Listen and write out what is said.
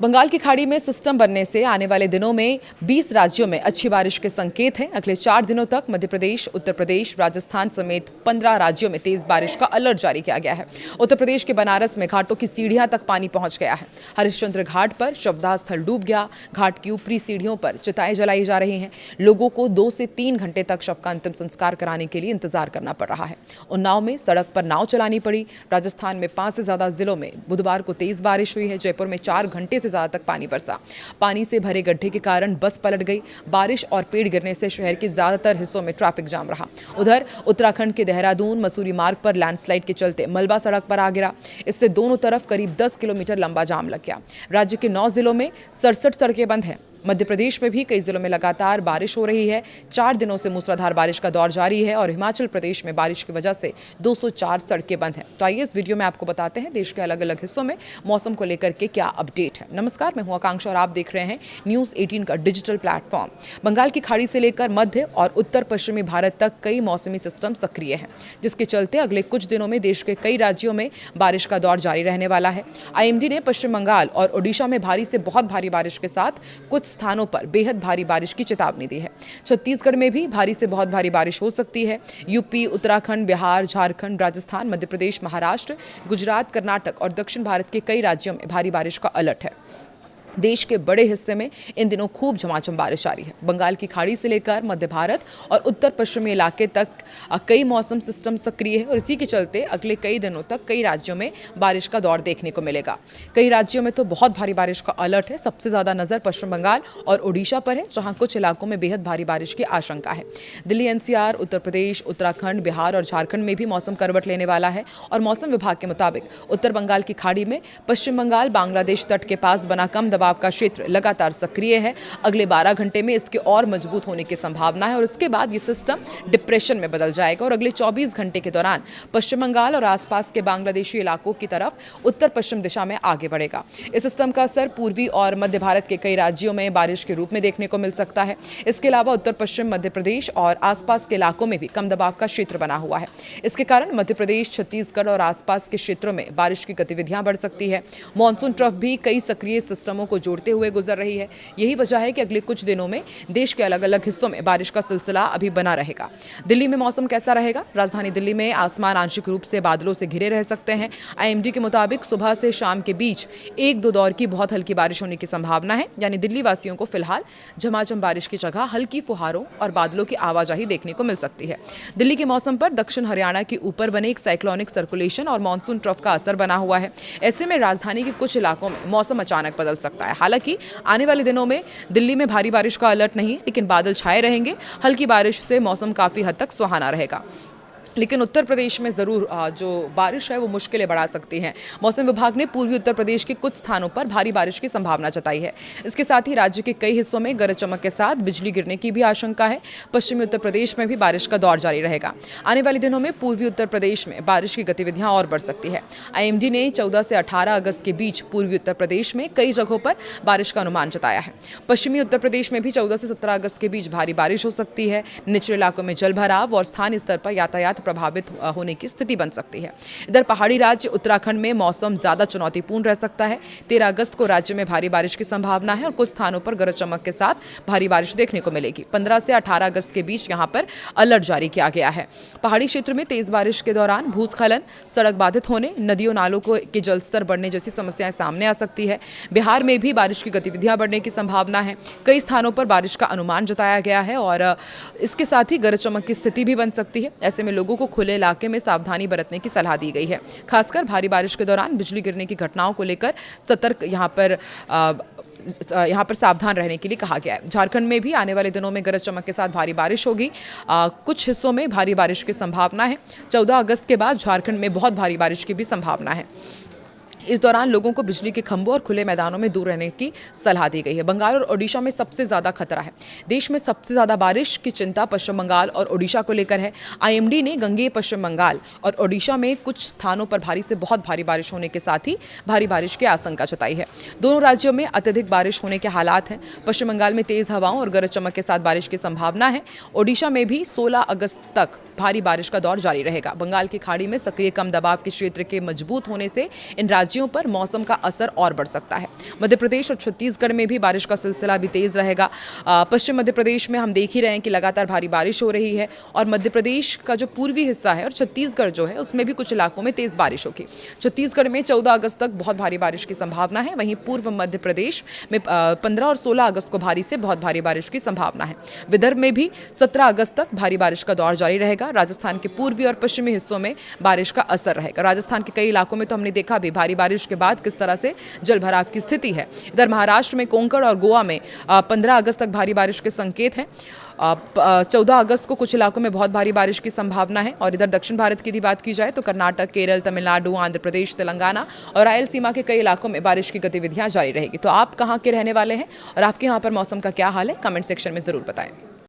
बंगाल की खाड़ी में सिस्टम बनने से आने वाले दिनों में 20 राज्यों में अच्छी बारिश के संकेत हैं। अगले 4 दिनों तक मध्य प्रदेश, उत्तर प्रदेश, राजस्थान समेत 15 राज्यों में तेज बारिश का अलर्ट जारी किया गया है। उत्तर प्रदेश के बनारस में घाटों की सीढ़ियां तक पानी पहुंच गया है। हरिश्चंद्र घाट पर शवदाह स्थल डूब गया। घाट की ऊपरी सीढ़ियों पर चिताएं जलाई जा रही हैं। लोगों को 2 से 3 घंटे तक शव का अंतिम संस्कार कराने के लिए इंतजार करना पड़ रहा है। उन्नाव में सड़क पर नाव चलानी पड़ी। राजस्थान में 5 से ज्यादा जिलों में बुधवार को तेज बारिश हुई है। जयपुर में 4 घंटे से ज्यादा तक पानी बरसा। पानी से भरे गड्ढे के कारण बस पलट गई। बारिश और पेड़ गिरने से शहर के ज्यादातर हिस्सों में ट्रैफिक जाम रहा। उधर उत्तराखंड के देहरादून मसूरी मार्ग पर लैंडस्लाइड के चलते मलबा सड़क पर आ गिरा। इससे दोनों तरफ करीब 10 किलोमीटर लंबा जाम लग गया। राज्य के 9 जिलों में 67 सड़कें बंद हैं। मध्य प्रदेश में भी कई जिलों में लगातार बारिश हो रही है। 4 दिनों से मूसलाधार बारिश का दौर जारी है और हिमाचल प्रदेश में बारिश की वजह से 204 सड़कें बंद हैं। तो आइए इस वीडियो में आपको बताते हैं देश के अलग अलग हिस्सों में मौसम को लेकर के क्या अपडेट है। नमस्कार, मैं हूं आकांक्षा और आप देख रहे हैं न्यूज़ 18 का डिजिटल प्लेटफॉर्म। बंगाल की खाड़ी से लेकर मध्य और उत्तर पश्चिमी भारत तक कई मौसमी सिस्टम सक्रिय हैं, जिसके चलते अगले कुछ दिनों में देश के कई राज्यों में बारिश का दौर जारी रहने वाला है। IMD ने पश्चिम बंगाल और ओडिशा में भारी से बहुत भारी बारिश के साथ कुछ स्थानों पर बेहद भारी बारिश की चेतावनी दी है। छत्तीसगढ़ में भी भारी से बहुत भारी बारिश हो सकती है। यूपी, उत्तराखंड, बिहार, झारखंड, राजस्थान, मध्य प्रदेश, महाराष्ट्र, गुजरात, कर्नाटक और दक्षिण भारत के कई राज्यों में भारी बारिश का अलर्ट है। देश के बड़े हिस्से में इन दिनों खूब झमाझम बारिश आ रही है। बंगाल की खाड़ी से लेकर मध्य भारत और उत्तर पश्चिमी इलाके तक कई मौसम सिस्टम सक्रिय है और इसी के चलते अगले कई दिनों तक कई राज्यों में बारिश का दौर देखने को मिलेगा। कई राज्यों में तो बहुत भारी बारिश का अलर्ट है। सबसे ज्यादा नजर पश्चिम बंगाल और ओडिशा पर है, जहां कुछ इलाकों में बेहद भारी बारिश की आशंका है। दिल्ली, NCR, उत्तर प्रदेश, उत्तराखंड, बिहार और झारखंड में भी मौसम करवट लेने वाला है और मौसम विभाग के मुताबिक उत्तर बंगाल की खाड़ी में पश्चिम बंगाल बांग्लादेश तट के पास बना कम दबाव का क्षेत्र लगातार सक्रिय है। अगले 12 घंटे में इसके और मजबूत होने की संभावना है और इसके बाद ये सिस्टम डिप्रेशन में बदल जाएगा और अगले 24 घंटे के दौरान पश्चिम बंगाल और आसपास के बांग्लादेशी इलाकों की तरफ उत्तर पश्चिम दिशा में आगे बढ़ेगा। इस सिस्टम का असर पूर्वी और मध्य भारत के कई राज्यों में बारिश के रूप में देखने को मिल सकता है। इसके अलावा उत्तर पश्चिम मध्य प्रदेश और आसपास के इलाकों में भी कम दबाव का क्षेत्र बना हुआ है। इसके कारण मध्य प्रदेश, छत्तीसगढ़ और आसपास के क्षेत्रों में बारिश की गतिविधियां बढ़ सकती है। मॉनसून ट्रफ भी कई सक्रिय सिस्टमों को जोड़ते हुए गुजर रही है। यही वजह है कि अगले कुछ दिनों में देश के अलग अलग हिस्सों में बारिश का सिलसिला अभी बना रहेगा। दिल्ली में मौसम कैसा रहेगा? राजधानी दिल्ली में आसमान आंशिक रूप से बादलों से घिरे रह सकते हैं। IMD के मुताबिक सुबह से शाम के बीच 1-2 दौर की बहुत हल्की बारिश होने की संभावना है। यानी दिल्ली वासियों को फिलहाल झमाझम बारिश की जगह हल्की फुहारों और बादलों की आवाजाही देखने को मिल सकती है। दिल्ली के मौसम पर दक्षिण हरियाणा के ऊपर बने एक साइक्लोनिक सर्कुलेशन और मॉनसून ट्रफ का असर बना हुआ है। ऐसे में राजधानी के कुछ इलाकों में मौसम अचानक बदल सकता है। हालांकि आने वाले दिनों में दिल्ली में भारी बारिश का अलर्ट नहीं, लेकिन बादल छाए रहेंगे। हल्की बारिश से मौसम काफी हद तक सुहाना रहेगा, लेकिन उत्तर प्रदेश में ज़रूर जो बारिश है वो मुश्किलें बढ़ा सकती हैं। मौसम विभाग ने पूर्वी उत्तर प्रदेश के कुछ स्थानों पर भारी बारिश की संभावना जताई है। इसके साथ ही राज्य के कई हिस्सों में गरज चमक के साथ बिजली गिरने की भी आशंका है। पश्चिमी उत्तर प्रदेश में भी बारिश का दौर जारी रहेगा। आने वाले दिनों में पूर्वी उत्तर प्रदेश में बारिश की गतिविधियां और बढ़ सकती है। IMD ने 14 से 18 अगस्त के बीच पूर्वी उत्तर प्रदेश में कई जगहों पर बारिश का अनुमान जताया है। पश्चिमी उत्तर प्रदेश में भी 14 से 17 अगस्त के बीच भारी बारिश हो सकती है। निचले इलाकों में जलभराव और स्थानीय स्तर पर यातायात प्रभावित होने की स्थिति बन सकती है। इधर पहाड़ी राज्य उत्तराखंड में मौसम ज्यादा चुनौतीपूर्ण रह सकता है। 13 अगस्त को राज्य में भारी बारिश की संभावना है और कुछ स्थानों पर गरज चमक के साथ भारी बारिश देखने को मिलेगी। 15 से 18 अगस्त के बीच यहां पर अलर्ट जारी किया गया है। पहाड़ी क्षेत्र में तेज बारिश के दौरान भूस्खलन, सड़क बाधित होने, नदियों नालों के जलस्तर बढ़ने जैसी समस्याएं सामने आ सकती है। बिहार में भी बारिश की गतिविधियां बढ़ने की संभावना है। कई स्थानों पर बारिश का अनुमान जताया गया है और इसके साथ ही गरज चमक की स्थिति भी बन सकती है। ऐसे में लोगों को खुले इलाके में सावधानी बरतने की सलाह दी गई है। खासकर भारी बारिश के दौरान बिजली गिरने की घटनाओं को लेकर सतर्क यहाँ पर सावधान रहने के लिए कहा गया है। झारखंड में भी आने वाले दिनों में गरज चमक के साथ भारी बारिश होगी। कुछ हिस्सों में भारी बारिश की संभावना है। 14 अगस्त के बाद झारखंड में बहुत भारी बारिश की भी संभावना है। इस दौरान लोगों को बिजली के खंभों और खुले मैदानों में दूर रहने की सलाह दी गई है। बंगाल और ओडिशा में सबसे ज्यादा खतरा है। देश में सबसे ज्यादा बारिश की चिंता पश्चिम बंगाल और ओडिशा को लेकर है। IMD ने गंगेय पश्चिम बंगाल और ओडिशा में कुछ स्थानों पर भारी से बहुत भारी बारिश होने के साथ ही भारी बारिश की आशंका जताई है। दोनों राज्यों में अत्यधिक बारिश होने के हालात हैं। पश्चिम बंगाल में तेज हवाओं और गरज चमक के साथ बारिश की संभावना है। ओडिशा में भी 16 अगस्त तक भारी बारिश का दौर जारी रहेगा। बंगाल की खाड़ी में सक्रिय कम दबाव के क्षेत्र के मजबूत होने से इन राज्यों राज्यों पर मौसम का असर और बढ़ सकता है। मध्य प्रदेश और छत्तीसगढ़ में भी बारिश का सिलसिला भी तेज रहेगा। पश्चिम मध्य प्रदेश में हम देख ही रहे हैं कि लगातार भारी बारिश हो रही है और मध्य प्रदेश का जो पूर्वी हिस्सा है और छत्तीसगढ़ जो है उसमें भी कुछ इलाकों में तेज बारिश होगी। छत्तीसगढ़ में 14 अगस्त तक बहुत भारी बारिश की संभावना है। वहीं पूर्व मध्य प्रदेश में 15 और 16 अगस्त को भारी से बहुत भारी बारिश की संभावना है। विदर्भ में भी 17 अगस्त तक भारी बारिश का दौर जारी रहेगा। राजस्थान के पूर्वी और पश्चिमी हिस्सों में बारिश का असर रहेगा। राजस्थान के कई इलाकों में तो हमने देखा भी भारी बारिश के बाद किस तरह से जलभराव की स्थिति है। इधर महाराष्ट्र में कोंकण और गोवा में 15 अगस्त तक भारी बारिश के संकेत हैं। 14 अगस्त को कुछ इलाकों में बहुत भारी बारिश की संभावना है। और इधर दक्षिण भारत की यदि बात की जाए तो कर्नाटक, केरल, तमिलनाडु, आंध्र प्रदेश, तेलंगाना और रायल सीमा के कई इलाकों में बारिश की गतिविधियां जारी रहेगी। तो आप कहां के रहने वाले हैं और आपके यहां पर मौसम का क्या हाल है, कमेंट सेक्शन में जरूर बताएं।